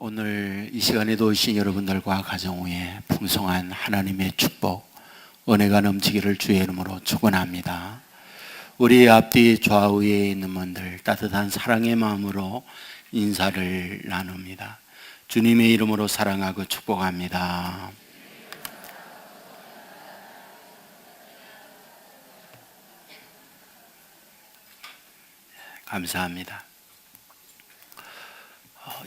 오늘 이 시간에도 오신 여러분들과 가정 위에 풍성한 하나님의 축복, 은혜가 넘치기를 주의 이름으로 축원합니다. 우리 앞뒤 좌우에 있는 분들 따뜻한 사랑의 마음으로 인사를 나눕니다. 주님의 이름으로 사랑하고 축복합니다. 감사합니다.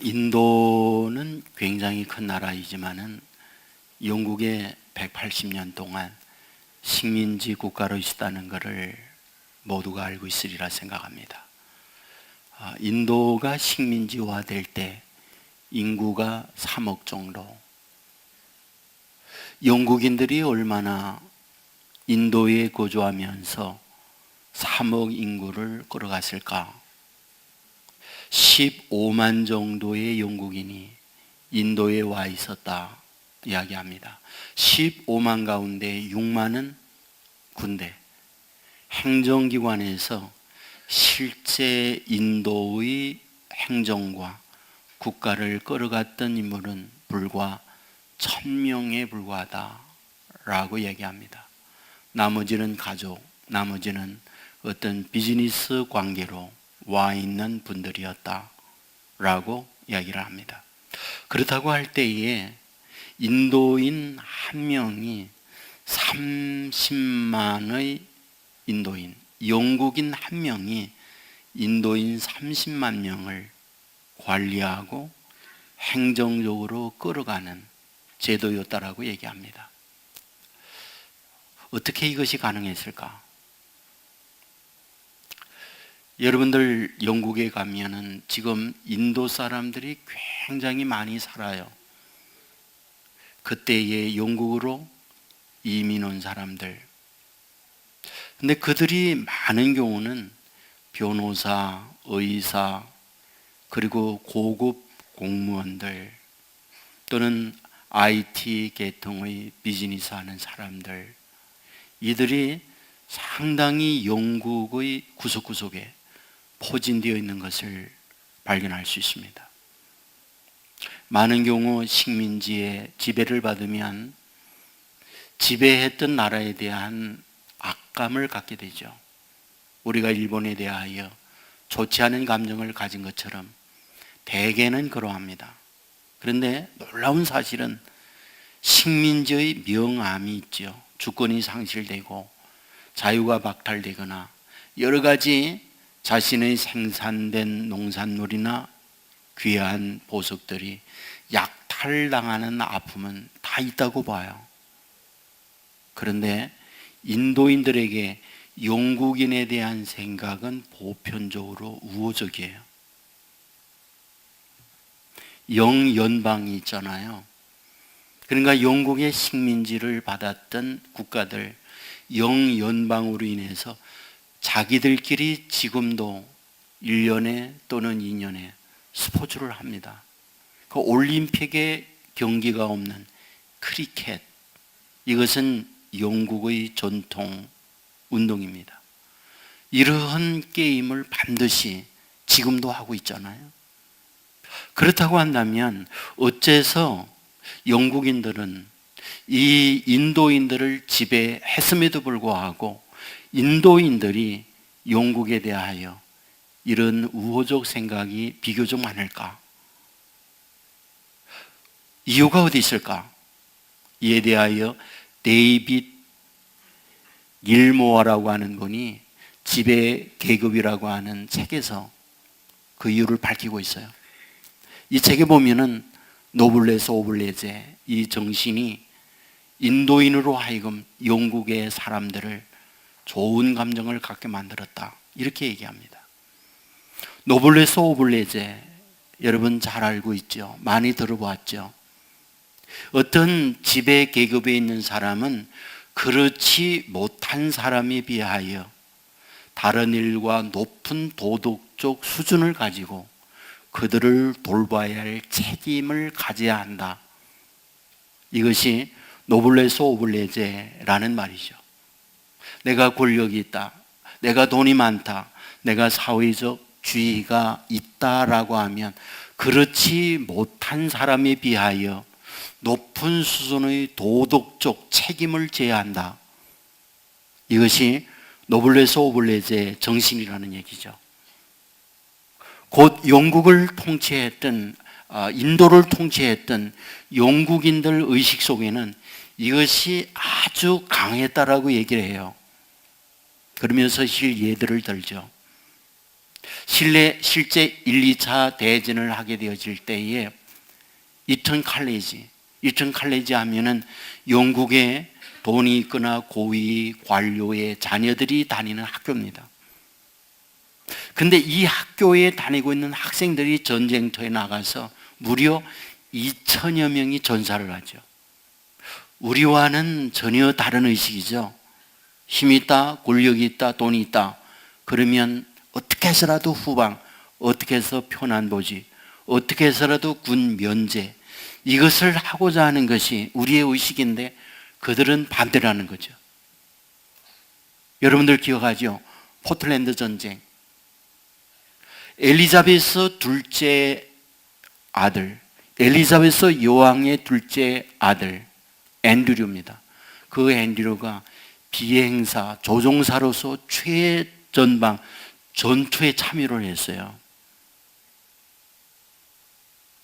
인도는 굉장히 큰 나라이지만은 영국에 180년 동안 식민지 국가로 있었다는 것을 모두가 알고 있으리라 생각합니다. 인도가 식민지화 될 때 인구가 3억 정도. 영국인들이 얼마나 인도에 거주하면서 3억 인구를 끌어갔을까? 15만 정도의 영국인이 인도에 와 있었다 이야기합니다. 15만 가운데 6만은 군대, 행정기관에서 실제 인도의 행정과 국가를 끌어갔던 인물은 불과 1000명에 불과하다라고 얘기합니다. 나머지는 가족, 나머지는 어떤 비즈니스 관계로 와 있는 분들이었다라고 이야기를 합니다. 그렇다고 할 때에 인도인 한 명이 30만의 인도인, 영국인 한 명이 인도인 30만 명을 관리하고 행정적으로 끌어가는 제도였다라고 얘기합니다. 어떻게 이것이 가능했을까? 여러분들 영국에 가면은 지금 인도 사람들이 굉장히 많이 살아요. 그때에 영국으로 이민 온 사람들. 근데 그들이 많은 경우는 변호사, 의사, 그리고 고급 공무원들 또는 IT 계통의 비즈니스 하는 사람들, 이들이 상당히 영국의 구석구석에 포진되어 있는 것을 발견할 수 있습니다. 많은 경우 식민지의 지배를 받으면 지배했던 나라에 대한 악감을 갖게 되죠. 우리가 일본에 대하여 좋지 않은 감정을 가진 것처럼 대개는 그러합니다. 그런데 놀라운 사실은 식민지의 명암이 있죠. 주권이 상실되고 자유가 박탈되거나 여러 가지 자신의 생산된 농산물이나 귀한 보석들이 약탈당하는 아픔은 다 있다고 봐요. 그런데 인도인들에게 영국인에 대한 생각은 보편적으로 우호적이에요. 영연방이 있잖아요. 그러니까 영국의 식민지를 받았던 국가들, 영연방으로 인해서 자기들끼리 지금도 1년에 또는 2년에 스포츠를 합니다. 그 올림픽에 경기가 없는 크리켓, 이것은 영국의 전통 운동입니다. 이러한 게임을 반드시 지금도 하고 있잖아요. 그렇다고 한다면 어째서 영국인들은 이 인도인들을 지배했음에도 불구하고 인도인들이 영국에 대하여 이런 우호적 생각이 비교적 많을까? 이유가 어디 있을까? 이에 대하여 데이빗 길모어라고 하는 분이 지배 계급이라고 하는 책에서 그 이유를 밝히고 있어요. 이 책에 보면은 노블레스 오블레제, 이 정신이 인도인으로 하여금 영국의 사람들을 좋은 감정을 갖게 만들었다, 이렇게 얘기합니다. 노블레스 오블레제, 여러분 잘 알고 있죠? 많이 들어보았죠? 어떤 지배 계급에 있는 사람은 그렇지 못한 사람에 비하여 다른 일과 높은 도덕적 수준을 가지고 그들을 돌봐야 할 책임을 가져야 한다. 이것이 노블레스 오블레제라는 말이죠. 내가 권력이 있다, 내가 돈이 많다, 내가 사회적 주의가 있다라고 하면 그렇지 못한 사람에 비하여 높은 수준의 도덕적 책임을 져야 한다. 이것이 노블레스 오블레제의 정신이라는 얘기죠. 곧 영국을 통치했던 인도를 통치했던 영국인들 의식 속에는 이것이 아주 강했다라고 얘기를 해요. 그러면서 예들을 들죠. 실제 1, 2차 대전을 하게 되어질 때에 이턴 칼리지 하면은 영국에 돈이 있거나 고위 관료의 자녀들이 다니는 학교입니다. 근데 이 학교에 다니고 있는 학생들이 전쟁터에 나가서 무려 2천여 명이 전사를 하죠. 우리와는 전혀 다른 의식이죠. 힘이 있다, 권력이 있다, 돈이 있다. 그러면 어떻게 해서라도 후방, 어떻게 해서 편안보지, 어떻게 해서라도 군 면제, 이것을 하고자 하는 것이 우리의 의식인데 그들은 반대라는 거죠. 여러분들 기억하죠? 포틀랜드 전쟁. 엘리자베스 둘째 아들, 엘리자베스 여왕의 둘째 아들 앤드류입니다. 그 앤드류가 비행사, 조종사로서 최전방 전투에 참여를 했어요.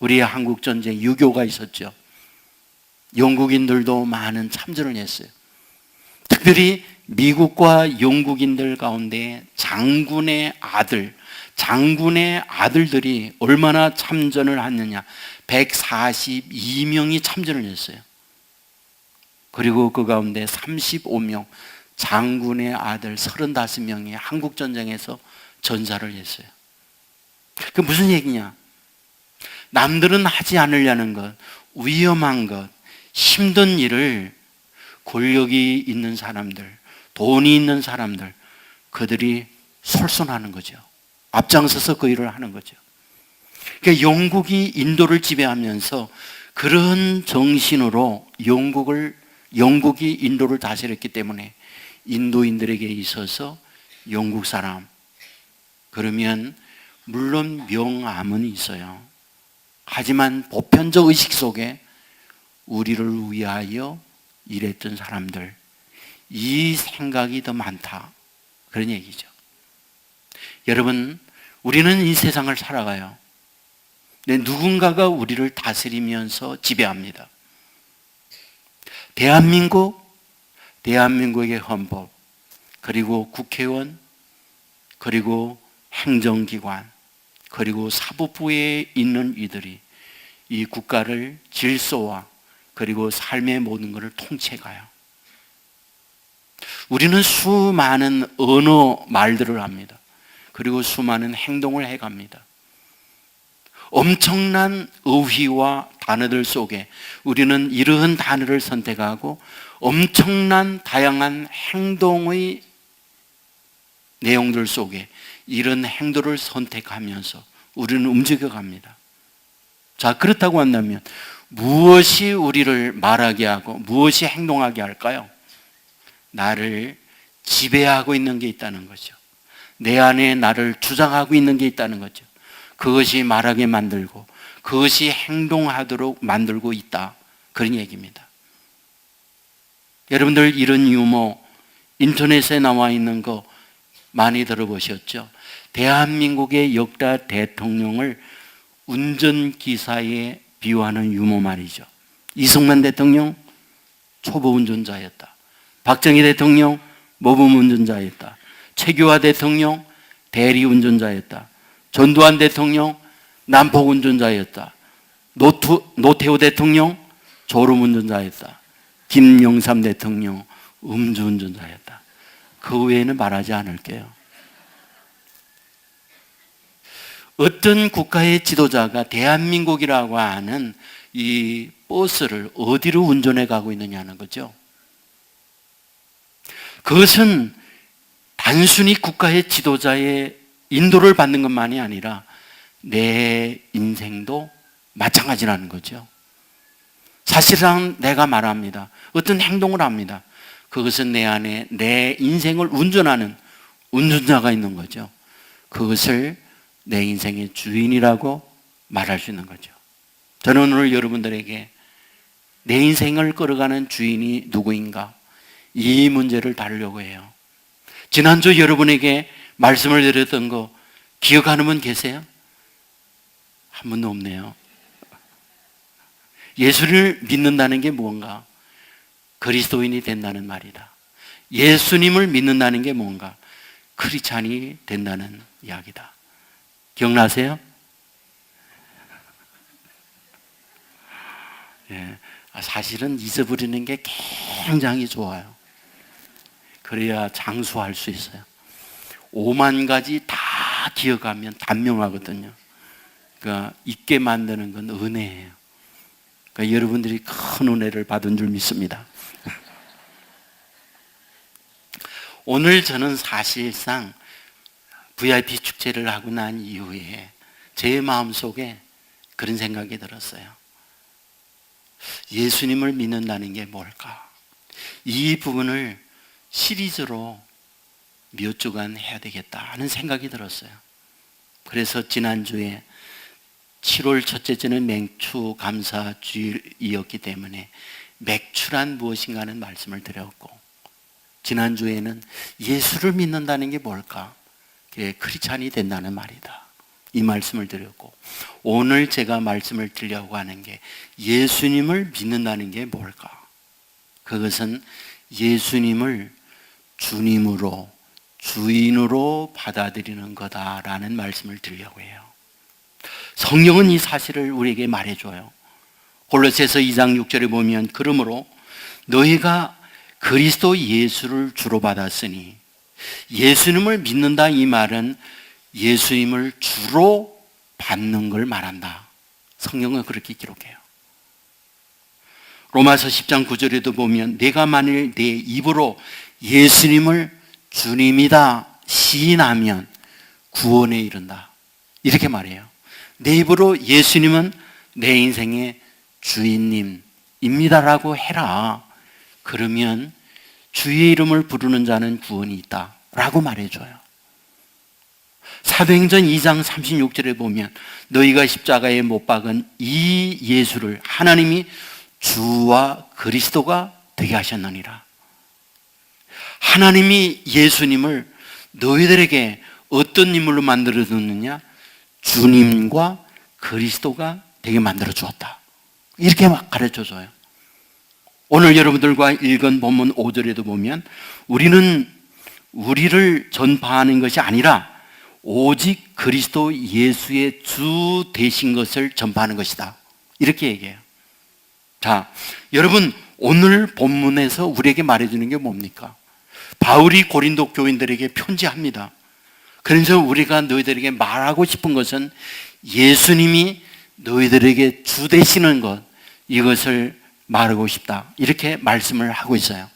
우리의 한국전쟁 6.25가 있었죠. 영국인들도 많은 참전을 했어요. 특별히 미국과 영국인들 가운데 장군의 아들들이 얼마나 참전을 했느냐. 142명이 참전을 했어요. 그리고 그 가운데 35명, 장군의 아들 35명이 한국전쟁에서 전사를 했어요. 그 무슨 얘기냐? 남들은 하지 않으려는 것, 위험한 것, 힘든 일을 권력이 있는 사람들, 돈이 있는 사람들, 그들이 솔선하는 거죠. 앞장서서 그 일을 하는 거죠. 그러니까 영국이 인도를 지배하면서 그런 정신으로 영국이 인도를 다스렸기 때문에 인도인들에게 있어서 영국 사람, 그러면 물론 명암은 있어요. 하지만 보편적 의식 속에 우리를 위하여 일했던 사람들, 이 생각이 더 많다, 그런 얘기죠. 여러분, 우리는 이 세상을 살아가요. 근데 누군가가 우리를 다스리면서 지배합니다. 대한민국의 헌법, 그리고 국회의원, 그리고 행정기관, 그리고 사법부에 있는 이들이 이 국가를 질서와 그리고 삶의 모든 것을 통째가요. 우리는 수많은 언어 말들을 합니다. 그리고 수많은 행동을 해갑니다. 엄청난 어휘와 단어들 속에 우리는 이러한 단어를 선택하고 엄청난 다양한 행동의 내용들 속에 이런 행동을 선택하면서 우리는 움직여갑니다. 자, 그렇다고 한다면 무엇이 우리를 말하게 하고 무엇이 행동하게 할까요? 나를 지배하고 있는 게 있다는 거죠. 내 안에 나를 주장하고 있는 게 있다는 거죠. 그것이 말하게 만들고 그것이 행동하도록 만들고 있다, 그런 얘기입니다. 여러분들 이런 유머 인터넷에 나와 있는 거 많이 들어보셨죠? 대한민국의 역대 대통령을 운전기사에 비유하는 유머 말이죠. 이승만 대통령 초보 운전자였다. 박정희 대통령 모범 운전자였다. 최규하 대통령 대리 운전자였다. 전두환 대통령 난폭 운전자였다. 노태우 대통령 졸음 운전자였다. 김영삼 대통령 음주 운전자였다. 그 외에는 말하지 않을게요. 어떤 국가의 지도자가 대한민국이라고 하는 이 버스를 어디로 운전해 가고 있느냐는 거죠. 그것은 단순히 국가의 지도자의 인도를 받는 것만이 아니라 내 인생도 마찬가지라는 거죠. 사실상 내가 말합니다. 어떤 행동을 합니다. 그것은 내 안에 내 인생을 운전하는 운전자가 있는 거죠. 그것을 내 인생의 주인이라고 말할 수 있는 거죠. 저는 오늘 여러분들에게 내 인생을 끌어가는 주인이 누구인가, 이 문제를 다루려고 해요. 지난주 여러분에게 말씀을 드렸던 거 기억하는 분 계세요? 한 분도 없네요. 예수를 믿는다는 게 뭔가? 그리스도인이 된다는 말이다. 예수님을 믿는다는 게 뭔가? 크리스찬이 된다는 이야기다. 기억나세요? 예, 사실은 잊어버리는 게 굉장히 좋아요. 그래야 장수할 수 있어요. 5만 가지 다 기억하면 단명하거든요. 그러니까 잊게 만드는 건 은혜예요. 그러니까 여러분들이 큰 은혜를 받은 줄 믿습니다. 오늘 저는 사실상 VIP 축제를 하고 난 이후에 제 마음속에 그런 생각이 들었어요. 예수님을 믿는다는 게 뭘까? 이 부분을 시리즈로 몇 주간 해야 되겠다 하는 생각이 들었어요. 그래서 지난주에 7월 첫째 주는 맥주 감사 주일이었기 때문에 맥주란 무엇인가 하는 말씀을 드렸고, 지난주에는 예수를 믿는다는 게 뭘까? 그게 크리스찬이 된다는 말이다, 이 말씀을 드렸고, 오늘 제가 말씀을 드리려고 하는 게 예수님을 믿는다는 게 뭘까? 그것은 예수님을 주님으로, 주인으로 받아들이는 거다라는 말씀을 드리려고 해요. 성경은 이 사실을 우리에게 말해줘요. 골로새서 2장 6절에 보면, 그러므로 너희가 그리스도 예수를 주로 받았으니, 예수님을 믿는다 이 말은 예수님을 주로 받는 걸 말한다. 성경은 그렇게 기록해요. 로마서 10장 9절에도 보면, 내가 만일 내 입으로 예수님을 주님이다 시인하면 구원에 이른다, 이렇게 말해요. 내 입으로 예수님은 내 인생의 주인님입니다라고 해라. 그러면 주의 이름을 부르는 자는 구원이 있다 라고 말해줘요. 사도행전 2장 36절에 보면, 너희가 십자가에 못 박은 이 예수를 하나님이 주와 그리스도가 되게 하셨느니라. 하나님이 예수님을 너희들에게 어떤 인물로 만들어 줬느냐? 주님과 그리스도가 되게 만들어 주었다, 이렇게 막 가르쳐 줘요. 오늘 여러분들과 읽은 본문 5절에도 보면, 우리는 우리를 전파하는 것이 아니라 오직 그리스도 예수의 주 되신 것을 전파하는 것이다, 이렇게 얘기해요. 자, 여러분, 오늘 본문에서 우리에게 말해주는 게 뭡니까? 바울이 고린도 교인들에게 편지합니다. 그래서 우리가 너희들에게 말하고 싶은 것은 예수님이 너희들에게 주 되시는 것, 이것을 말하고 싶다, 이렇게 말씀을 하고 있어요.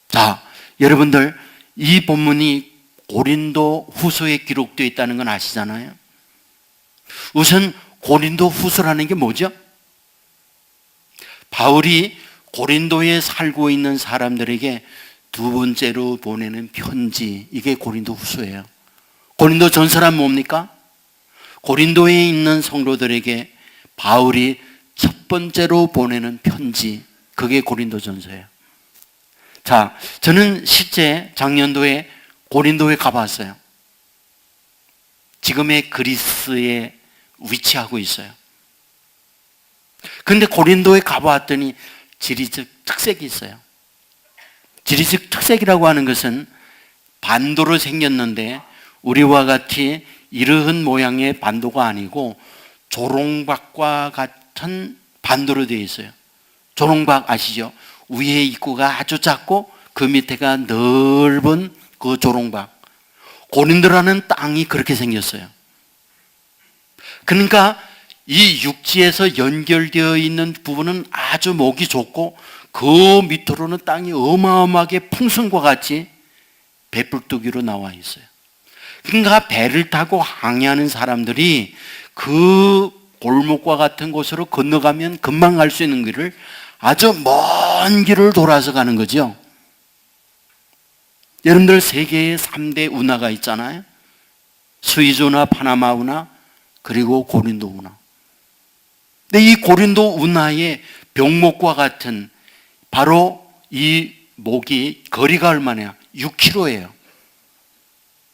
자, 여러분들, 이 본문이 고린도 후서에 기록되어 있다는 건 아시잖아요. 우선 고린도 후서라는 게 뭐죠? 바울이 고린도에 살고 있는 사람들에게 두 번째로 보내는 편지, 이게 고린도 후서예요. 고린도 전서란 뭡니까? 고린도에 있는 성도들에게 바울이 첫 번째로 보내는 편지, 그게 고린도 전서예요. 자, 저는 실제 작년도에 고린도에 가봤어요. 지금의 그리스에 위치하고 있어요. 근데 고린도에 가봤더니 지리적 특색이 있어요. 지리적 특색이라고 하는 것은 반도로 생겼는데 우리와 같이 이러한 모양의 반도가 아니고 조롱박과 같은 반도로 되어 있어요. 조롱박 아시죠? 위에 입구가 아주 작고 그 밑에가 넓은 그 조롱박. 고린도라는 땅이 그렇게 생겼어요. 그러니까 이 육지에서 연결되어 있는 부분은 아주 목이 좋고, 그 밑으로는 땅이 어마어마하게 풍선과 같이 배불뚝이로 나와 있어요. 그러니까 배를 타고 항해하는 사람들이 그 골목과 같은 곳으로 건너가면 금방 갈 수 있는 길을 아주 먼 길을 돌아서 가는 거죠. 여러분들, 세계에 3대 운하가 있잖아요. 스위즈 운하, 파나마 운하, 그리고 고린도 운하. 근데 이 고린도 운하의 병목과 같은 바로 이 목이 거리가 얼마냐? 6km예요.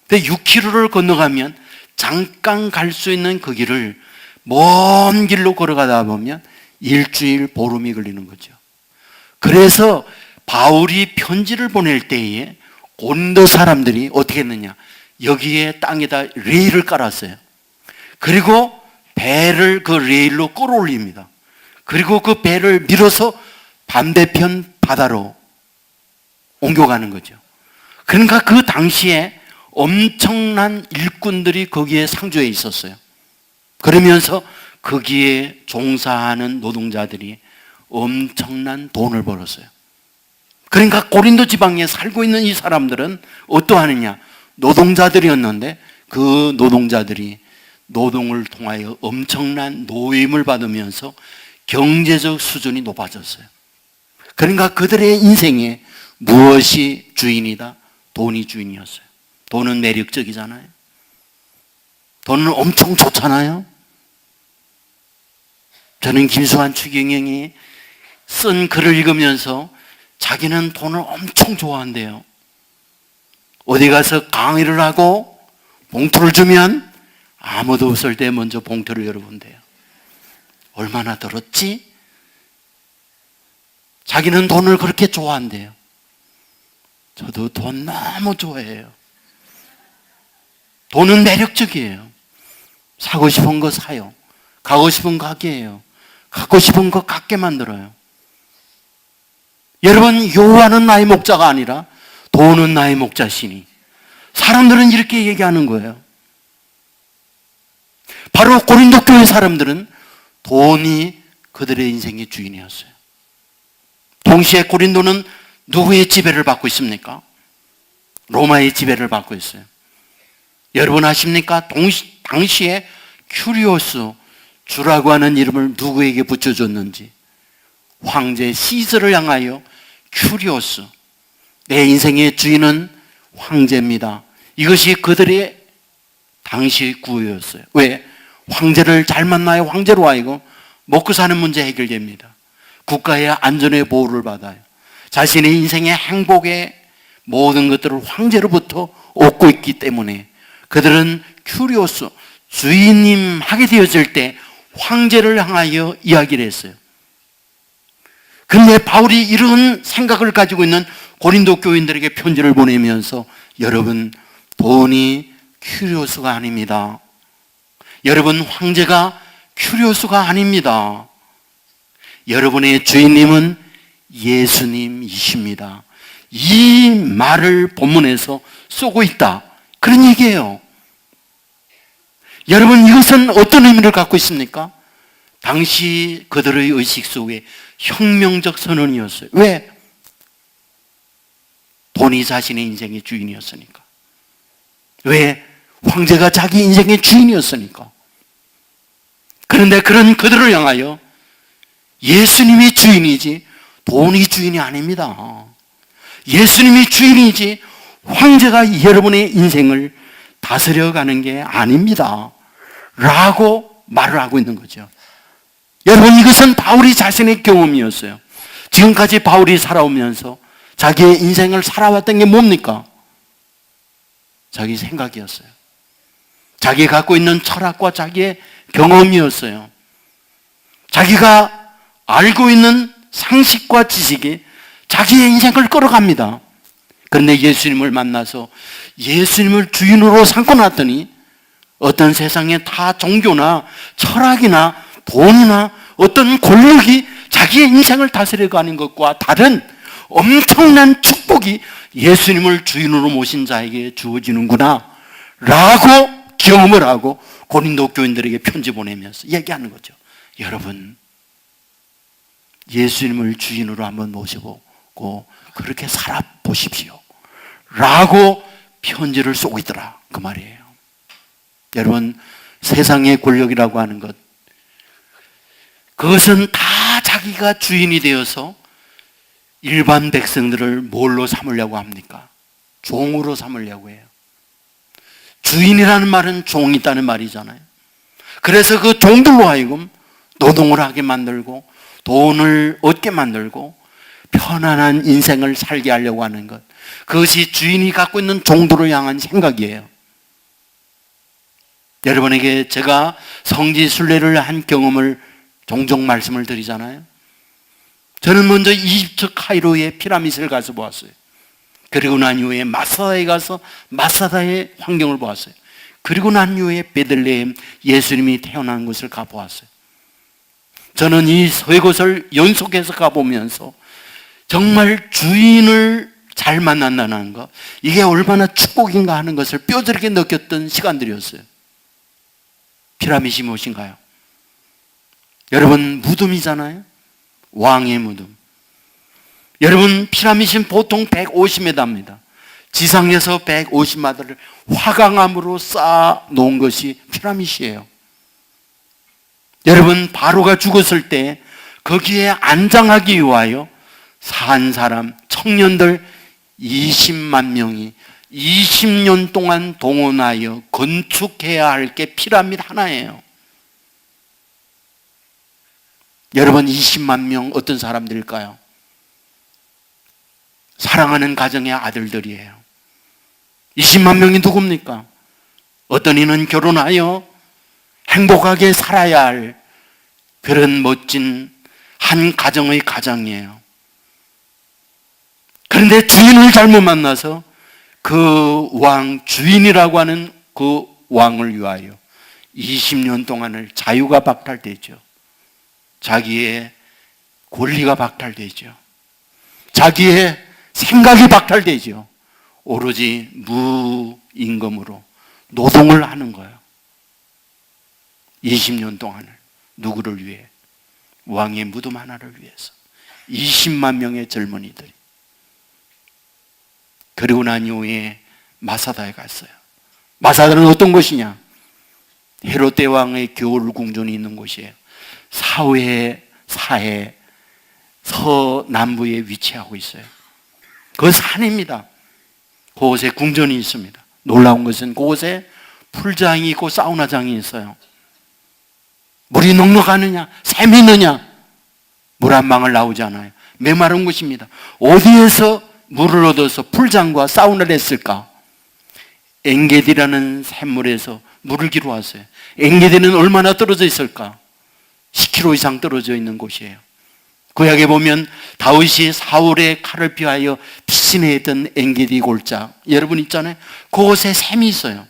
근데 6km를 건너가면 잠깐 갈 수 있는 그 길을 먼 길로 걸어가다 보면 일주일 보름이 걸리는 거죠. 그래서 바울이 편지를 보낼 때에 고린도 사람들이 어떻게 했느냐? 여기에 땅에다 레일을 깔았어요. 그리고 배를 그 레일로 끌어올립니다. 그리고 그 배를 밀어서 반대편 바다로 옮겨가는 거죠. 그러니까 그 당시에 엄청난 일꾼들이 거기에 상주해 있었어요. 그러면서 거기에 종사하는 노동자들이 엄청난 돈을 벌었어요. 그러니까 고린도 지방에 살고 있는 이 사람들은 어떠하느냐? 노동자들이었는데 그 노동자들이 노동을 통하여 엄청난 노임을 받으면서 경제적 수준이 높아졌어요. 그러니까 그들의 인생에 무엇이 주인이다? 돈이 주인이었어요. 돈은 매력적이잖아요. 돈은 엄청 좋잖아요. 저는 김수환 추경영이 쓴 글을 읽으면서 자기는 돈을 엄청 좋아한대요. 어디 가서 강의를 하고 봉투를 주면 아무도 없을 때 먼저 봉투를 열어본대요. 얼마나 들었지? 자기는 돈을 그렇게 좋아한대요. 저도 돈 너무 좋아해요. 돈은 매력적이에요. 사고 싶은 거 사요. 가고 싶은 거 가게 해요. 갖고 싶은 거 갖게 만들어요. 여러분, 여호와는 나의 목자가 아니라 돈은 나의 목자시니. 사람들은 이렇게 얘기하는 거예요. 바로 고린도 교회 사람들은 돈이 그들의 인생의 주인이었어요. 동시에 고린도는 누구의 지배를 받고 있습니까? 로마의 지배를 받고 있어요. 여러분 아십니까? 당시에 큐리오스 주라고 하는 이름을 누구에게 붙여줬는지. 황제 시저를 향하여 큐리오스, 내 인생의 주인은 황제입니다. 이것이 그들의 당시 구호였어요. 왜? 황제를 잘 만나야 황제로 하여금 먹고 사는 문제 해결됩니다. 국가의 안전의 보호를 받아요. 자신의 인생의 행복의 모든 것들을 황제로부터 얻고 있기 때문에 그들은 큐리오스, 주인님 하게 되어질 때 황제를 향하여 이야기를 했어요. 그런데 바울이 이런 생각을 가지고 있는 고린도 교인들에게 편지를 보내면서 여러분, 돈이 큐리오스가 아닙니다. 여러분, 황제가 큐리오스가 아닙니다. 여러분의 주인님은 예수님이십니다. 이 말을 본문에서 쓰고 있다. 그런 얘기예요. 여러분, 이것은 어떤 의미를 갖고 있습니까? 당시 그들의 의식 속에 혁명적 선언이었어요. 왜? 돈이 자신의 인생의 주인이었으니까. 왜? 황제가 자기 인생의 주인이었으니까. 그런데 그런 그들을 향하여 예수님이 주인이지 돈이 주인이 아닙니다. 예수님이 주인이지 황제가 여러분의 인생을 다스려가는 게 아닙니다. 라고 말을 하고 있는 거죠. 여러분, 이것은 바울이 자신의 경험이었어요. 지금까지 바울이 살아오면서 자기의 인생을 살아왔던 게 뭡니까? 자기 생각이었어요. 자기가 갖고 있는 철학과 자기의 경험이었어요. 자기가 알고 있는 상식과 지식이 자기의 인생을 끌어갑니다. 그런데 예수님을 만나서 예수님을 주인으로 삼고 났더니 어떤 세상의 타 종교나 철학이나 돈이나 어떤 권력이 자기의 인생을 다스려가는 것과 다른 엄청난 축복이 예수님을 주인으로 모신 자에게 주어지는구나 라고 경험을 하고 고린도 교인들에게 편지 보내면서 얘기하는 거죠. 여러분, 예수님을 주인으로 한번 모셔보고 그렇게 살아보십시오 라고 편지를 쏘고 있더라, 그 말이에요. 여러분, 세상의 권력이라고 하는 것, 그것은 다 자기가 주인이 되어서 일반 백성들을 뭘로 삼으려고 합니까? 종으로 삼으려고 해요. 주인이라는 말은 종이 있다는 말이잖아요. 그래서 그 종들로 하여금 노동을 하게 만들고 돈을 얻게 만들고 편안한 인생을 살게 하려고 하는 것, 그것이 주인이 갖고 있는 종들을 향한 생각이에요. 여러분에게 제가 성지순례를 한 경험을 종종 말씀을 드리잖아요. 저는 먼저 이집트 카이로의 피라미드를 가서 보았어요. 그리고 난 이후에 마사다에 가서 마사다의 환경을 보았어요. 그리고 난 이후에 베들레헴 예수님이 태어난 곳을 가보았어요. 저는 이 세 곳을 연속해서 가보면서 정말 주인을 잘 만난다는 것, 이게 얼마나 축복인가 하는 것을 뼈저리게 느꼈던 시간들이었어요. 피라미드이 무엇인가요? 여러분, 무덤이잖아요. 왕의 무덤. 여러분, 피라미드는 보통 150m입니다. 지상에서 150m를 화강암으로 쌓아 놓은 것이 피라미드예요. 여러분, 바로가 죽었을 때 거기에 안장하기 위하여 산 사람, 청년들 20만 명이 20년 동안 동원하여 건축해야 할 게 피라미드 하나예요. 여러분, 20만 명 어떤 사람들일까요? 사랑하는 가정의 아들들이에요. 20만 명이 누굽니까? 어떤 이는 결혼하여 행복하게 살아야 할 그런 멋진 한 가정의 가장이에요. 그런데 주인을 잘못 만나서 그 왕, 주인이라고 하는 그 왕을 위하여 20년 동안을 자유가 박탈되죠. 자기의 권리가 박탈되죠. 자기의 생각이 박탈되죠. 오로지 무임금으로 노동을 하는 거예요. 20년 동안을. 누구를 위해? 왕의 무덤 하나를 위해서. 20만 명의 젊은이들이. 그리고 난 이후에 마사다에 갔어요. 마사다는 어떤 곳이냐? 헤롯 대왕의 겨울 궁전이 있는 곳이에요. 사해 서남부에 위치하고 있어요. 그 산입니다. 그곳에 궁전이 있습니다. 놀라운 것은 그곳에 풀장이 있고 사우나장이 있어요. 물이 넉넉하느냐? 샘이 있느냐? 물 한 방울 나오지 않아요. 메마른 곳입니다. 어디에서 물을 얻어서 풀장과 사우나를 했을까? 엔게디라는 샘물에서 물을 기르왔어요. 엔게디는 얼마나 떨어져 있을까? 10km 이상 떨어져 있는 곳이에요. 구약에 보면 다윗이 사울의 칼을 피하여 피신했던 엔게디 골짜, 여러분 있잖아요. 그곳에 샘이 있어요.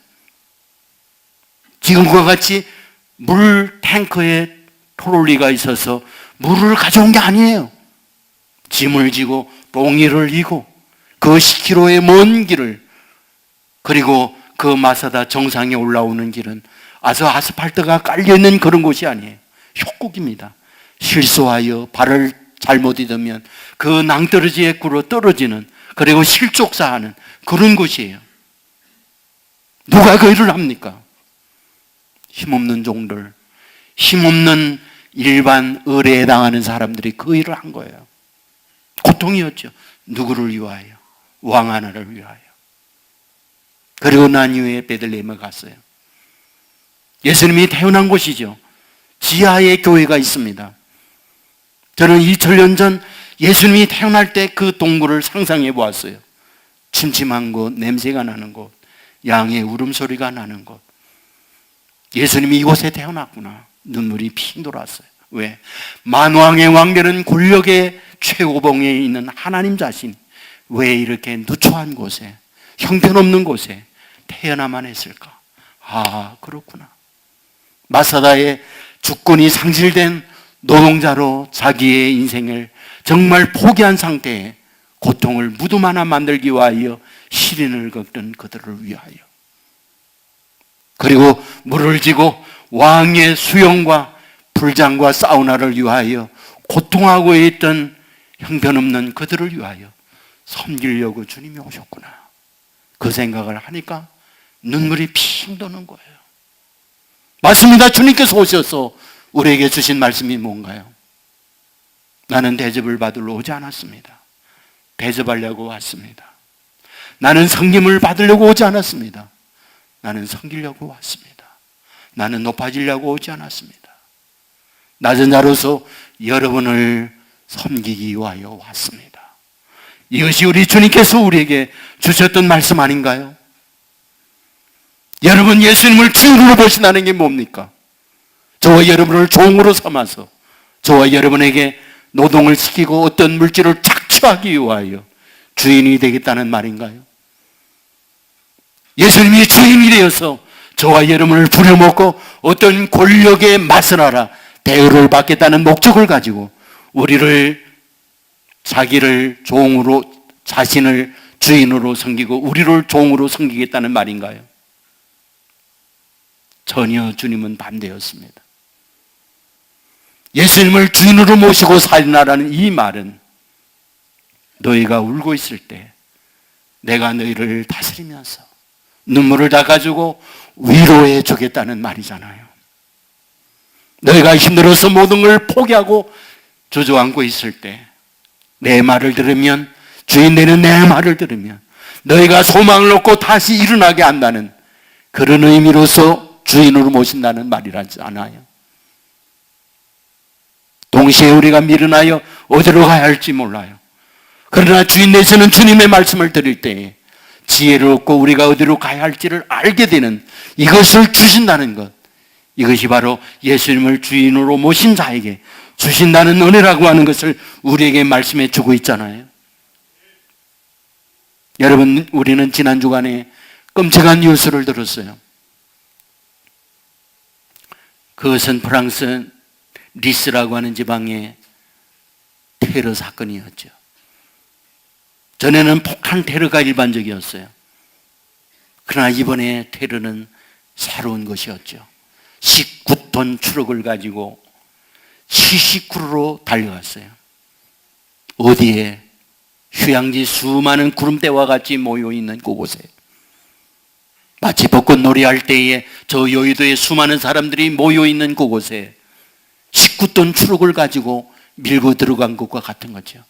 지금과 같이 물 탱커에 트롤리가 있어서 물을 가져온 게 아니에요. 짐을 지고 롱이를 이고 그 10km의 먼 길을, 그리고 그 마사다 정상에 올라오는 길은 아주 아스팔트가 깔려있는 그런 곳이 아니에요. 협곡입니다. 실수하여 발을 잘못 디디면 그 낭떠러지에 굴러 떨어지는, 그리고 실족사하는 그런 곳이에요. 누가 그 일을 합니까? 힘없는 종들, 힘없는 일반 의뢰에 당하는 사람들이 그 일을 한 거예요. 고통이었죠. 누구를 위하여? 왕 하나를 위하여. 그리고 난 이후에 베들레헴에 갔어요. 예수님이 태어난 곳이죠. 지하에 교회가 있습니다. 저는 2000년 전 예수님이 태어날 때 그 동굴을 상상해 보았어요. 침침한 곳, 냄새가 나는 곳, 양의 울음소리가 나는 곳. 예수님이 이곳에 태어났구나. 눈물이 핑 돌았어요. 왜? 만왕의 왕되는 권력의 최고봉에 있는 하나님 자신, 왜 이렇게 누추한 곳에, 형편없는 곳에 태어나만 했을까? 아, 그렇구나. 마사다의 주권이 상실된 노동자로 자기의 인생을 정말 포기한 상태에 고통을 무덤 하나 만들기 위하여 시련을 겪던 그들을 위하여, 그리고 물을 지고 왕의 수영과 불장과 사우나를 위하여 고통하고 있던 형편없는 그들을 위하여 섬기려고 주님이 오셨구나. 그 생각을 하니까 눈물이 핑 도는 거예요. 맞습니다. 주님께서 오셔서 우리에게 주신 말씀이 뭔가요? 나는 대접을 받으러 오지 않았습니다. 대접하려고 왔습니다. 나는 섬김을 받으려고 오지 않았습니다. 나는 섬기려고 왔습니다. 나는 높아지려고 오지 않았습니다. 낮은 자로서 여러분을 섬기기 위하여 왔습니다. 이것이 우리 주님께서 우리에게 주셨던 말씀 아닌가요? 여러분, 예수님을 주인으로 보신다는 게 뭡니까? 저와 여러분을 종으로 삼아서 저와 여러분에게 노동을 시키고 어떤 물질을 착취하기 위하여 주인이 되겠다는 말인가요? 예수님이 주인이 되어서 저와 여러분을 부려먹고 어떤 권력의 맛을 알아 대우를 받겠다는 목적을 가지고 우리를 자기를 종으로, 자신을 주인으로 섬기고 우리를 종으로 섬기겠다는 말인가요? 전혀 주님은 반대였습니다. 예수님을 주인으로 모시고 살리라는 이 말은 너희가 울고 있을 때 내가 너희를 다스리면서 눈물을 닦아주고 위로해 주겠다는 말이잖아요. 너희가 힘들어서 모든 걸 포기하고 주저앉고 있을 때 내 말을 들으면, 주인 되는 내 말을 들으면 너희가 소망을 얻고 다시 일어나게 한다는 그런 의미로서 주인으로 모신다는 말이라지 않아요. 동시에 우리가 미련하여 어디로 가야 할지 몰라요. 그러나 주인 되시는 주님의 말씀을 들을 때에 지혜를 얻고 우리가 어디로 가야 할지를 알게 되는 이것을 주신다는 것, 이것이 바로 예수님을 주인으로 모신 자에게 주신다는 은혜라고 하는 것을 우리에게 말씀해 주고 있잖아요. 여러분, 우리는 지난 주간에 끔찍한 뉴스를 들었어요. 그것은 프랑스 니스라고 하는 지방의 테러 사건이었죠. 전에는 폭탄 테러가 일반적이었어요. 그러나 이번에 테러는 새로운 것이었죠. 19톤 트럭을 가지고 70km로 달려갔어요. 어디에? 휴양지 수많은 구름대와 같이 모여있는 그곳에, 마치 벚꽃놀이 할 때에 저 여의도에 수많은 사람들이 모여있는 그곳에 19톤 트럭을 가지고 밀고 들어간 것과 같은 거죠.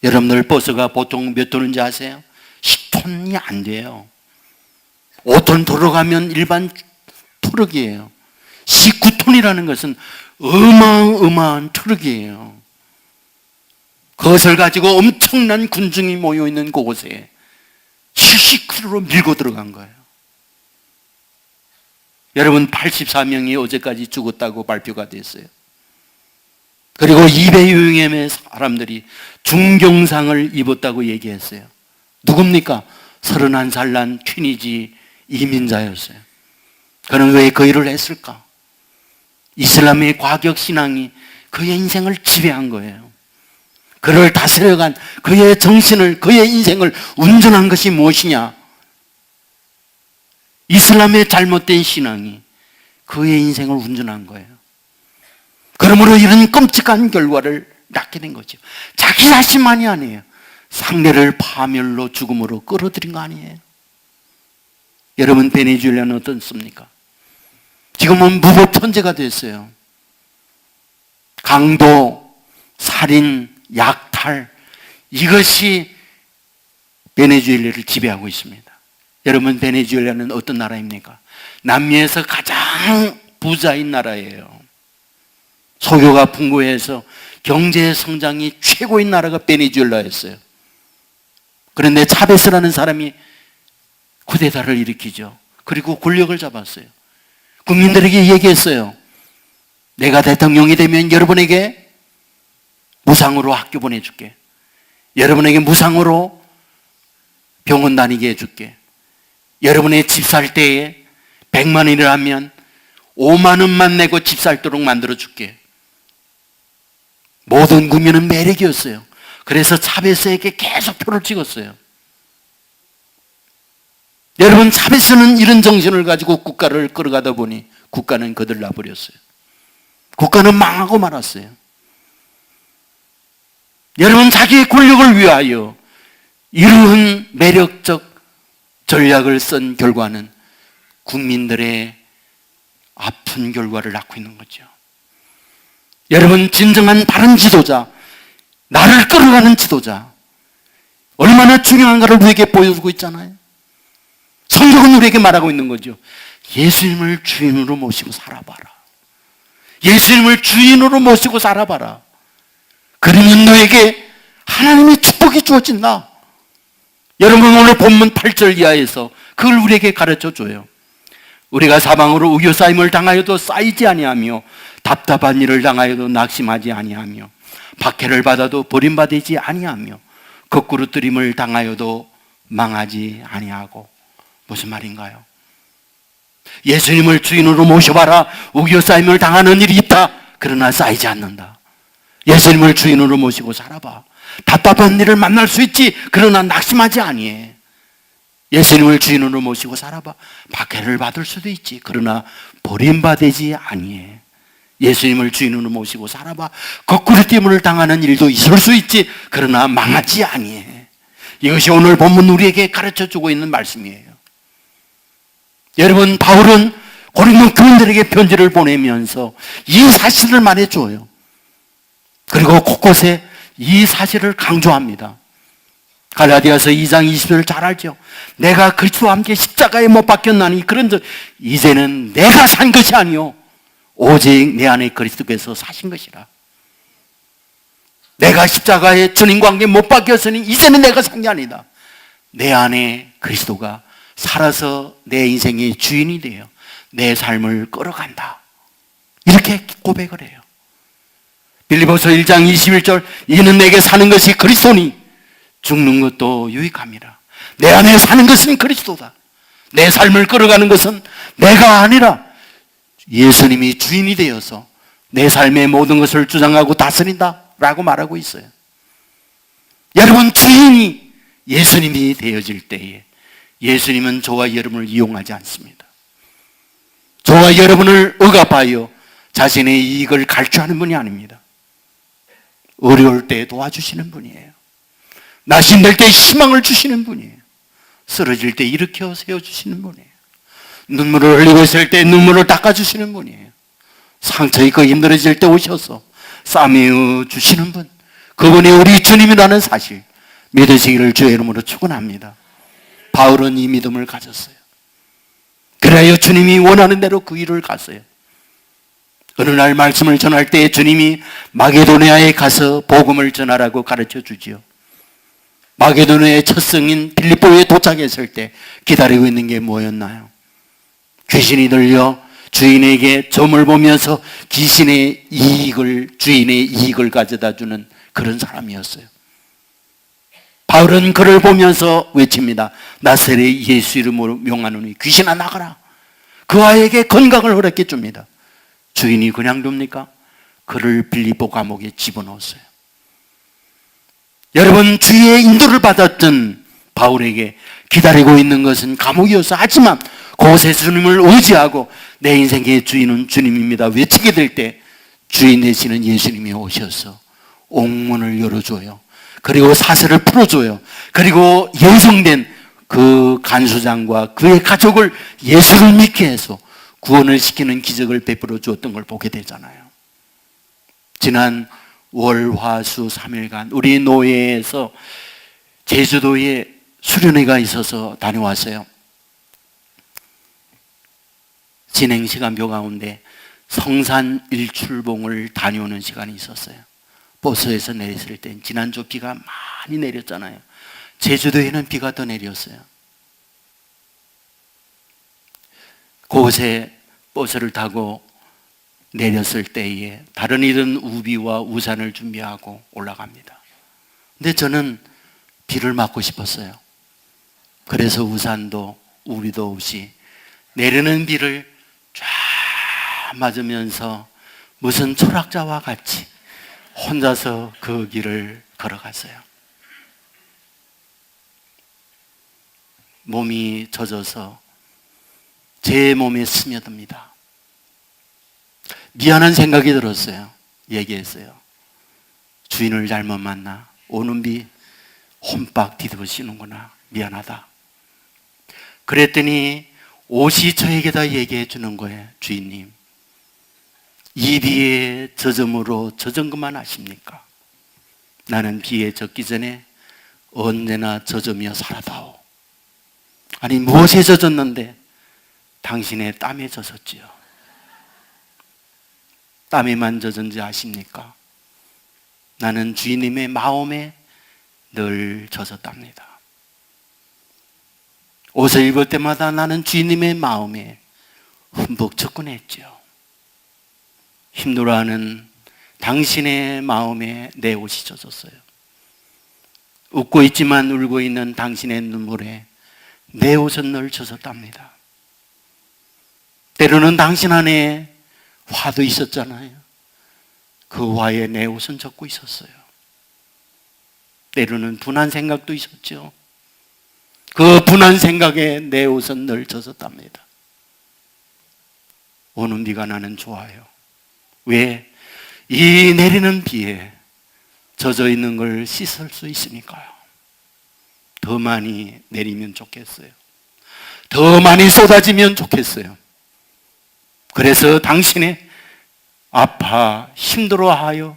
여러분들 버스가 보통 몇 톤인지 아세요? 10톤이 안 돼요. 5톤 들어가면 일반 트럭이에요. 19톤이라는 것은 어마어마한 트럭이에요. 그것을 가지고 엄청난 군중이 모여있는 그곳에 70km로 밀고 들어간 거예요. 여러분, 84명이 어제까지 죽었다고 발표가 됐어요. 그리고 200여 명의 사람들이 중경상을 입었다고 얘기했어요. 누굽니까? 31살 난 튀니지 이민자였어요. 그는 왜 그 일을 했을까? 이슬람의 과격 신앙이 그의 인생을 지배한 거예요. 그를 다스려간 그의 정신을, 그의 인생을 운전한 것이 무엇이냐? 이슬람의 잘못된 신앙이 그의 인생을 운전한 거예요. 그러므로 이런 끔찍한 결과를 낳게 된 거죠. 자기 자신만이 아니에요. 상대를 파멸로 죽음으로 끌어들인 거 아니에요. 여러분, 베네수엘라는 어떻습니까? 지금은 무법천지가 됐어요. 강도, 살인, 약탈, 이것이 베네수엘라를 지배하고 있습니다. 여러분, 베네수엘라는 어떤 나라입니까? 남미에서 가장 부자인 나라예요. 소유가 풍부해서 경제 성장이 최고인 나라가 베네수엘라였어요. 그런데 차베스라는 사람이 쿠데타를 일으키죠. 그리고 권력을 잡았어요. 국민들에게 얘기했어요. 내가 대통령이 되면 여러분에게 무상으로 학교 보내줄게. 여러분에게 무상으로 병원 다니게 해줄게. 여러분의 집 살 때에 100만 원이라 하면 5만 원만 내고 집 살도록 만들어줄게. 모든 국민은 매력이었어요. 그래서 차베스에게 계속 표를 찍었어요. 여러분, 차베스는 이런 정신을 가지고 국가를 끌어가다 보니 국가는 거들나 버렸어요. 국가는 망하고 말았어요. 여러분, 자기의 권력을 위하여 이러한 매력적 전략을 쓴 결과는 국민들의 아픈 결과를 낳고 있는 거죠. 여러분, 진정한 바른 지도자, 나를 끌어가는 지도자, 얼마나 중요한가를 우리에게 보여주고 있잖아요. 성경은 우리에게 말하고 있는 거죠. 예수님을 주인으로 모시고 살아봐라. 예수님을 주인으로 모시고 살아봐라. 그러면 너에게 하나님의 축복이 주어진다. 여러분, 오늘 본문 8절 이하에서 그걸 우리에게 가르쳐 줘요. 우리가 사방으로 우겨싸임을 당하여도 쌓이지 아니하며 답답한 일을 당하여도 낙심하지 아니하며 박해를 받아도 버림받지 아니하며 거꾸로 뜨림을 당하여도 망하지 아니하고. 무슨 말인가요? 예수님을 주인으로 모셔봐라. 우겨싸임을 당하는 일이 있다. 그러나 쌓이지 않는다. 예수님을 주인으로 모시고 살아봐. 답답한 일을 만날 수 있지. 그러나 낙심하지 아니해. 예수님을 주인으로 모시고 살아봐. 박해를 받을 수도 있지. 그러나 버림받지 아니해. 예수님을 주인으로 모시고 살아봐. 거꾸로 띄움을 당하는 일도 있을 수 있지. 그러나 망하지 아니해. 이것이 오늘 본문 우리에게 가르쳐주고 있는 말씀이에요. 여러분, 바울은 고린도 교인들에게 편지를 보내면서 이 사실을 말해줘요. 그리고 곳곳에 이 사실을 강조합니다. 갈라디아서 2장 20절을 잘 알죠. 내가 그리스도와 함께 십자가에 못 박혔나니 그런즉 이제는 내가 산 것이 아니요 오직 내 안에 그리스도께서 사신 것이라. 내가 십자가에 주님과 함께 못 박혔으니 이제는 내가 산 게 아니다. 내 안에 그리스도가 살아서 내 인생의 주인이 되어 내 삶을 끌어간다. 이렇게 고백을 해요. 빌립보서 1장 21절 이는 내게 사는 것이 그리스도니 죽는 것도 유익함이라. 내 안에 사는 것은 그리스도다. 내 삶을 끌어가는 것은 내가 아니라 예수님이 주인이 되어서 내 삶의 모든 것을 주장하고 다스린다 라고 말하고 있어요. 여러분, 주인이 예수님이 되어질 때에 예수님은 저와 여러분을 이용하지 않습니다. 저와 여러분을 억압하여 자신의 이익을 갈취하는 분이 아닙니다. 어려울 때 도와주시는 분이에요. 낙심될 때 희망을 주시는 분이에요. 쓰러질 때 일으켜 세워주시는 분이에요. 눈물을 흘리고 있을 때 눈물을 닦아주시는 분이에요. 상처 있고 힘들어질 때 오셔서 싸매어 주시는 분, 그분이 우리 주님이라는 사실 믿으시기를 주의 이름으로 축원합니다. 바울은 이 믿음을 가졌어요. 그래야 주님이 원하는 대로 그 일을 갔어요. 어느 날 말씀을 전할 때 주님이 마게도니아에 가서 복음을 전하라고 가르쳐 주지요. 마게도니아의 첫 성인 빌립보에 도착했을 때 기다리고 있는 게 뭐였나요? 귀신이 들려 주인에게 점을 보면서 귀신의 이익을, 주인의 이익을 가져다 주는 그런 사람이었어요. 바울은 그를 보면서 외칩니다. 나사렛 예수 이름으로 명하노니 귀신아 나가라. 그 아이에게 건강을 허락해 줍니다. 주인이 그냥 둡니까? 그를 빌립보 감옥에 집어넣었어요. 여러분, 주의 인도를 받았던 바울에게 기다리고 있는 것은 감옥이었어. 하지만 그곳에 주님을 의지하고 내 인생의 주인은 주님입니다 외치게 될 때 주인 되시는 예수님이 오셔서 옥문을 열어줘요. 그리고 사슬을 풀어줘요. 그리고 예정된 그 간수장과 그의 가족을 예수를 믿게 해서 구원을 시키는 기적을 베풀어 주었던 걸 보게 되잖아요. 지난 월, 화, 수 3일간 우리 노예에서 제주도에 수련회가 있어서 다녀왔어요. 진행 시간표 가운데 성산 일출봉을 다녀오는 시간이 있었어요. 버스에서 내렸을 때 지난주 비가 많이 내렸잖아요. 제주도에는 비가 더 내렸어요. 그곳에 버스를 타고 내렸을 때에 다른 이들은 우비와 우산을 준비하고 올라갑니다. 근데 저는 비를 맞고 싶었어요. 그래서 우산도 우비도 없이 내리는 비를 쫙 맞으면서 무슨 철학자와 같이 혼자서 그 길을 걸어갔어요. 몸이 젖어서 제 몸에 스며듭니다. 미안한 생각이 들었어요. 얘기했어요. 주인을 잘못 만나 오는 비 혼박 뒤집으시는구나. 미안하다. 그랬더니 옷이 저에게다 얘기해 주는 거예요. 주인님, 이 비에 젖음으로 젖은 것만 아십니까? 나는 비에 젖기 전에 언제나 젖으며 살아다오. 아니 무엇에 젖었는데 당신의 땀에 젖었지요. 땀에만 젖은지 아십니까? 나는 주님의 마음에 늘 젖었답니다. 옷을 입을 때마다 나는 주님의 마음에 흠뻑 접근했지요. 힘들어하는 당신의 마음에 내 옷이 젖었어요. 웃고 있지만 울고 있는 당신의 눈물에 내 옷은 늘 젖었답니다. 때로는 당신 안에 화도 있었잖아요. 그 화에 내 옷은 젖고 있었어요. 때로는 분한 생각도 있었죠. 그 분한 생각에 내 옷은 늘 젖었답니다. 오는 비가 나는 좋아요. 왜? 이 내리는 비에 젖어 있는 걸 씻을 수 있으니까요. 더 많이 내리면 좋겠어요. 더 많이 쏟아지면 좋겠어요. 그래서 당신의 아파 힘들어하여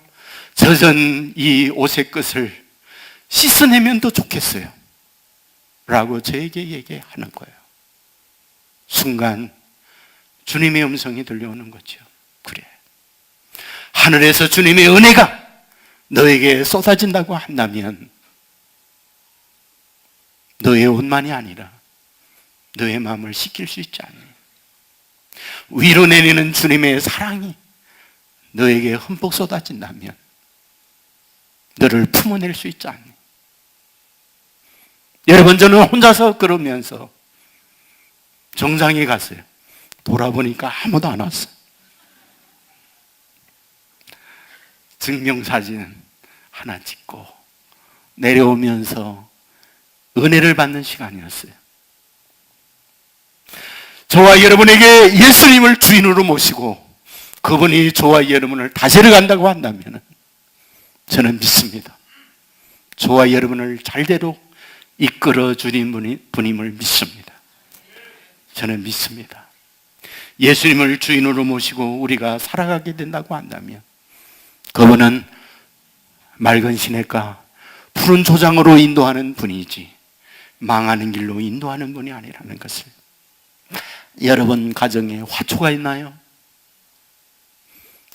젖은 이 옷의 끝을 씻어내면 더 좋겠어요 라고 저에게 얘기하는 거예요. 순간 주님의 음성이 들려오는 거죠. 그래, 하늘에서 주님의 은혜가 너에게 쏟아진다고 한다면 너의 옷만이 아니라 너의 마음을 씻길 수 있지 않니? 위로 내리는 주님의 사랑이 너에게 흠뻑 쏟아진다면 너를 품어낼 수 있지 않니? 여러분, 저는 혼자서 그러면서 정상에 갔어요. 돌아보니까 아무도 안 왔어요. 증명사진 하나 찍고 내려오면서 은혜를 받는 시간이었어요. 저와 여러분에게 예수님을 주인으로 모시고 그분이 저와 여러분을 다스려 간다고 한다면 저는 믿습니다. 저와 여러분을 잘대로 이끌어 주신 분임을 믿습니다. 저는 믿습니다. 예수님을 주인으로 모시고 우리가 살아가게 된다고 한다면 그분은 맑은 시냇가 푸른 초장으로 인도하는 분이지 망하는 길로 인도하는 분이 아니라는 것을. 여러분 가정에 화초가 있나요?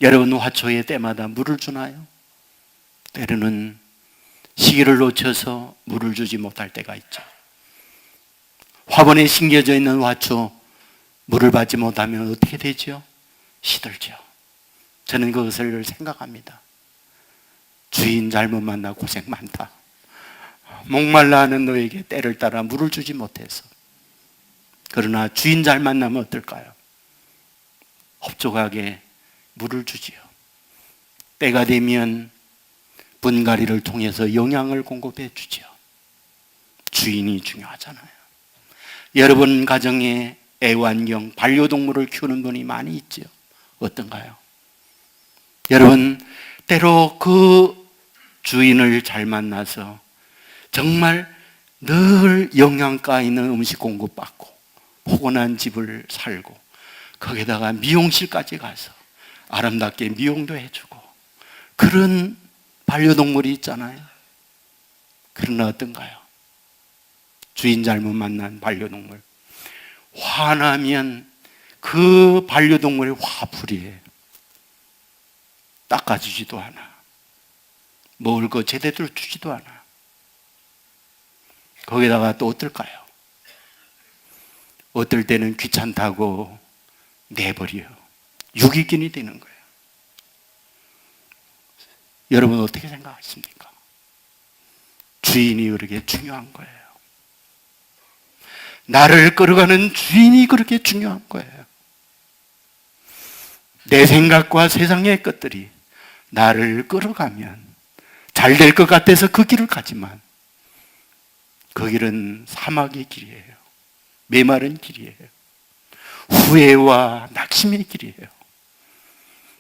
여러분 화초에 때마다 물을 주나요? 때로는 시기를 놓쳐서 물을 주지 못할 때가 있죠. 화분에 심겨져 있는 화초 물을 받지 못하면 어떻게 되죠? 시들죠. 저는 그것을 생각합니다. 주인 잘못 만나 고생 많다. 목말라 하는 너에게 때를 따라 물을 주지 못해서. 그러나 주인 잘 만나면 어떨까요? 흡족하게 물을 주지요. 때가 되면 분갈이를 통해서 영양을 공급해 주지요. 주인이 중요하잖아요. 여러분 가정에 애완경, 반려동물을 키우는 분이 많이 있죠. 어떤가요? 여러분, 때로 그 주인을 잘 만나서 정말 늘 영양가 있는 음식 공급받고 포근한 집을 살고 거기다가 미용실까지 가서 아름답게 미용도 해주고 그런 반려동물이 있잖아요. 그러나 어떤가요? 주인 잘못 만난 반려동물, 화나면 그 반려동물의 화풀이에 닦아주지도 않아. 먹을 거 제대로 주지도 않아. 거기다가 또 어떨까요? 어떨 때는 귀찮다고 내버려 유기견이 되는 거예요. 여러분 어떻게 생각하십니까? 주인이 그렇게 중요한 거예요. 나를 끌어가는 주인이 그렇게 중요한 거예요. 내 생각과 세상의 것들이 나를 끌어가면 잘 될 것 같아서 그 길을 가지만 그 길은 사막의 길이에요. 메마른 길이에요. 후회와 낙심의 길이에요.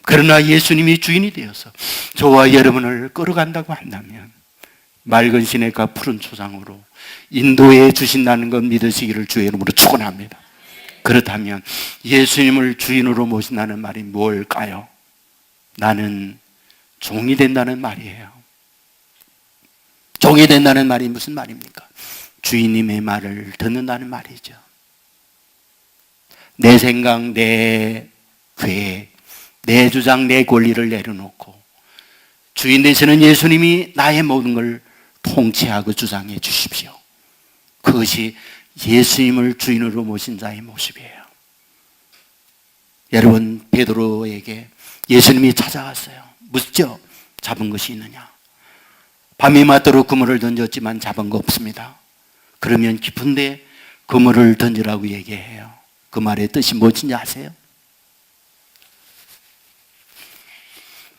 그러나 예수님이 주인이 되어서 저와 여러분을 끌어간다고 한다면 맑은 시냇가 푸른 초장으로 인도해 주신다는 것 믿으시기를 주의 이름으로 축원합니다. 그렇다면 예수님을 주인으로 모신다는 말이 뭘까요? 나는 종이 된다는 말이에요. 종이 된다는 말이 무슨 말입니까? 주인님의 말을 듣는다는 말이죠. 내 생각, 내 계획, 내 주장, 내 권리를 내려놓고 주인 되시는 예수님이 나의 모든 걸 통치하고 주장해 주십시오. 그것이 예수님을 주인으로 모신 자의 모습이에요. 여러분, 베드로에게 예수님이 찾아왔어요. 묻죠? 잡은 것이 있느냐? 밤이 맞도록 그물을 던졌지만 잡은 거 없습니다. 그러면 깊은데 그물을 던지라고 얘기해요. 그 말의 뜻이 무엇인지 아세요?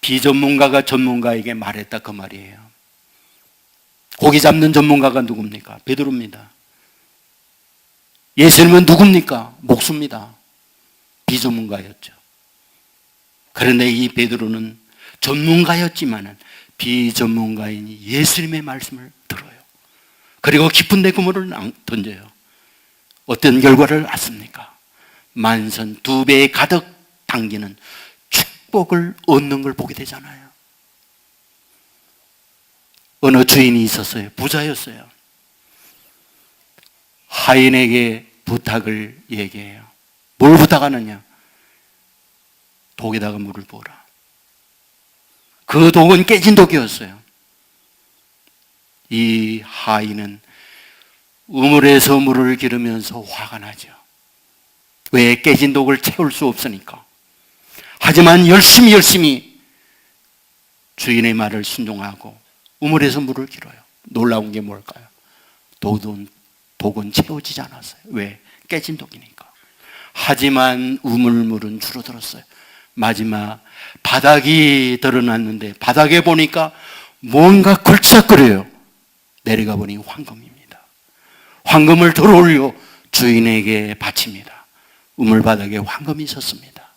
비전문가가 전문가에게 말했다, 그 말이에요. 고기 잡는 전문가가 누굽니까? 베드로입니다. 예수님은 누굽니까? 목수입니다. 비전문가였죠. 그런데 이 베드로는 전문가였지만 비전문가인 예수님의 말씀을 들어요. 그리고 깊은 데 그물을 던져요. 어떤 결과를 낳습니까? 만선 2배에 가득 당기는 축복을 얻는 걸 보게 되잖아요. 어느 주인이 있었어요. 부자였어요. 하인에게 부탁을 얘기해요. 뭘 부탁하느냐? 독에다가 물을 부어라. 그 독은 깨진 독이었어요. 이 하인은 우물에서 물을 기르면서 화가 나죠. 왜? 깨진 독을 채울 수 없으니까. 하지만 열심히 주인의 말을 순종하고 우물에서 물을 길어요. 놀라운 게 뭘까요? 독은 채워지지 않았어요. 왜? 깨진 독이니까. 하지만 우물물은 줄어들었어요. 마지막 바닥이 드러났는데 바닥에 보니까 뭔가 걸치적거려요. 내려가 보니 황금입니다. 황금을 들어올려 주인에게 바칩니다. 우물바닥에 황금이 있었습니다.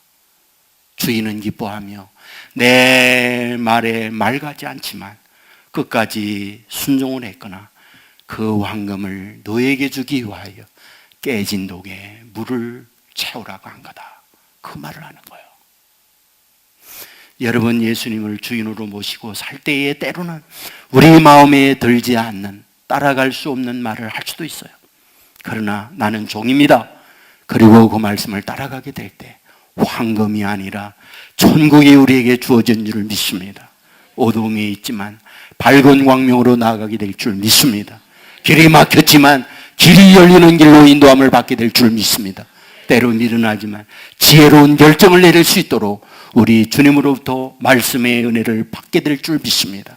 주인은 기뻐하며 내 말에 말 같지 않지만 끝까지 순종을 했거나 그 황금을 너에게 주기 위하여 깨진 독에 물을 채우라고 한 거다. 그 말을 하는 거예요. 여러분, 예수님을 주인으로 모시고 살 때에 때로는 우리 마음에 들지 않는, 따라갈 수 없는 말을 할 수도 있어요. 그러나 나는 종입니다. 그리고 그 말씀을 따라가게 될 때 황금이 아니라 천국이 우리에게 주어진 줄 믿습니다. 어둠에 있지만 밝은 광명으로 나아가게 될 줄 믿습니다. 길이 막혔지만 길이 열리는 길로 인도함을 받게 될 줄 믿습니다. 때론 일어나지만 지혜로운 결정을 내릴 수 있도록 우리 주님으로부터 말씀의 은혜를 받게 될 줄 믿습니다.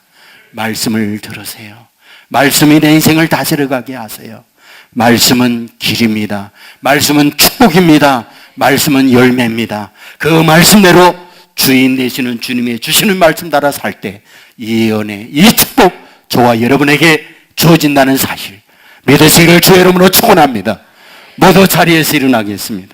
말씀을 들으세요. 말씀이 내 인생을 다스려가게 하세요. 말씀은 길입니다. 말씀은 축복입니다. 말씀은 열매입니다. 그 말씀대로 주인 되시는 주님의 주시는 말씀 따라 살 때 이 은혜, 이 축복 저와 여러분에게 주어진다는 사실 믿으시기를 주의 이름으로 축원합니다. 모두 자리에서 일어나겠습니다.